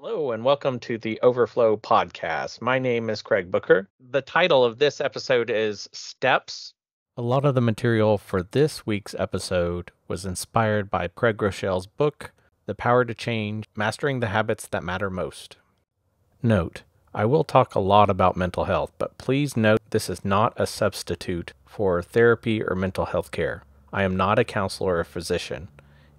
Hello, and welcome to the Overflow podcast. My name is Craig Booker. The title of this episode is Steps. A lot of the material for this week's episode was inspired by Craig Groeschel's book, The Power to Change, Mastering the Habits That Matter Most. Note, I will talk a lot about mental health, but please note this is not a substitute for therapy or mental health care. I am not a counselor or physician.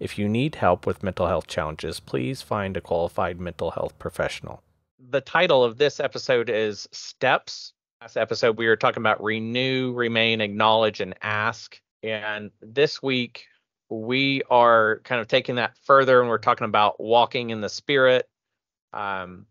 If you need help with mental health challenges, please find a qualified mental health professional. The title of this episode is Steps. Last episode, we were talking about renew, remain, acknowledge, and ask. And this week, we are kind of taking that further, and we're talking about walking in the Spirit. And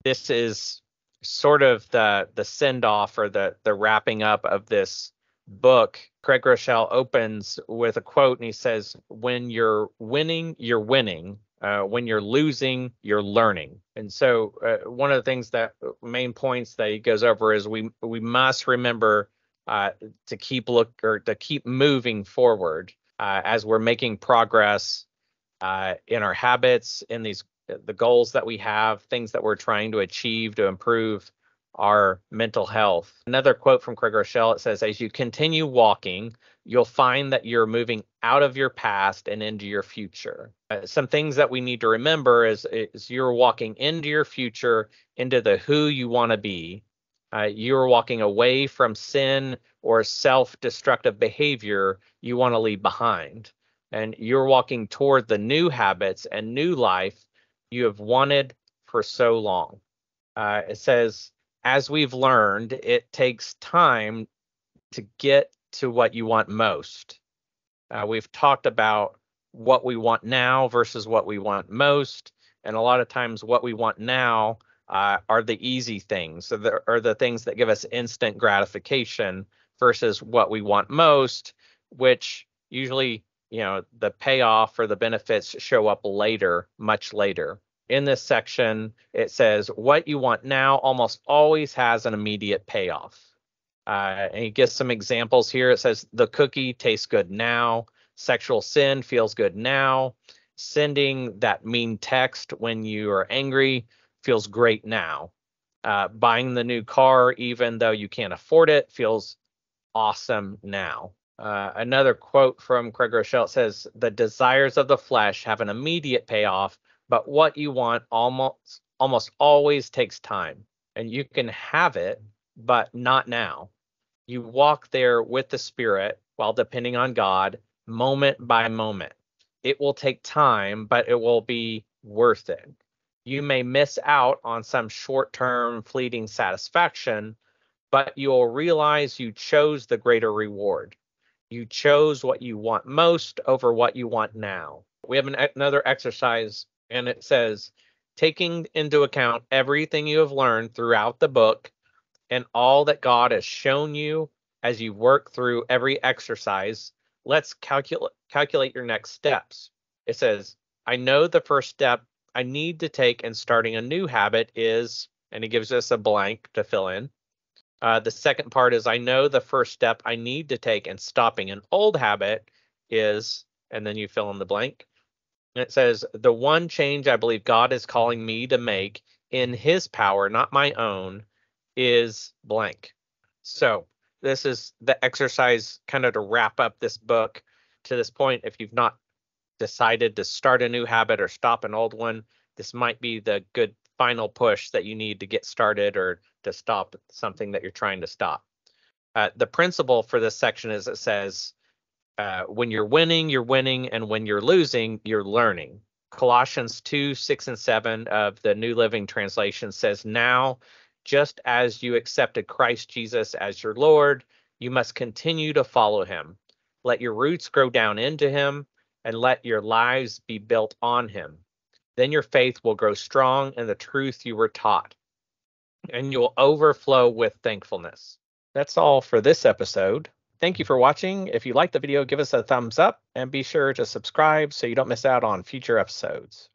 this is sort of the send off or the wrapping up of this book. Craig Groeschel opens with a quote, and he says, when you're winning, you're winning. When you're losing, you're learning. And so one of the things that main points that he goes over is we must remember to keep moving forward as we're making progress in our habits, in the goals that we have, things that we're trying to achieve to improve our mental health. Another quote from Craig Groeschel, it says, as you continue walking, you'll find that you're moving out of your past and into your future. Some things that we need to remember is you're walking into your future, into the who you want to be. You're walking away from sin or self-destructive behavior you want to leave behind. And you're walking toward the new habits and new life you have wanted for so long. It says, as we've learned, it takes time to get to what you want most. We've talked about what we want now versus what we want most. And a lot of times what we want now are the easy things, or the things that give us instant gratification versus what we want most, which usually, the payoff or the benefits show up later, much later. In this section, it says what you want now almost always has an immediate payoff. And he gives some examples here. It says the cookie tastes good now. Sexual sin feels good now. Sending that mean text when you are angry feels great now. Buying the new car, even though you can't afford it, feels awesome now. Another quote from Craig Groeschel says, the desires of the flesh have an immediate payoff, but what you want almost always takes time. And you can have it, but not now. You walk there with the Spirit while depending on God, moment by moment. It will take time, but it will be worth it. You may miss out on some short-term fleeting satisfaction, but you'll realize you chose the greater reward. You chose what you want most over what you want now. We have another exercise, and it says, taking into account everything you have learned throughout the book and all that God has shown you as you work through every exercise, let's calculate your next steps. It says, I know the first step I need to take in starting a new habit is, and he gives us a blank to fill in. The second part is, I know the first step I need to take in stopping an old habit is, and then you fill in the blank. And it says, the one change I believe God is calling me to make in his power, not my own, is blank. So this is the exercise kind of to wrap up this book to this point. If you've not decided to start a new habit or stop an old one, this might be the good final push that you need to get started or to stop something that you're trying to stop. The principle for this section is, it says, when you're winning, and when you're losing, you're learning. Colossians 2:6-7 of the New Living Translation says, now, just as you accepted Christ Jesus as your Lord, you must continue to follow him. Let your roots grow down into him, and let your lives be built on him. Then your faith will grow strong in the truth you were taught, and you'll overflow with thankfulness. That's all for this episode. Thank you for watching. If you liked the video, give us a thumbs up and be sure to subscribe so you don't miss out on future episodes.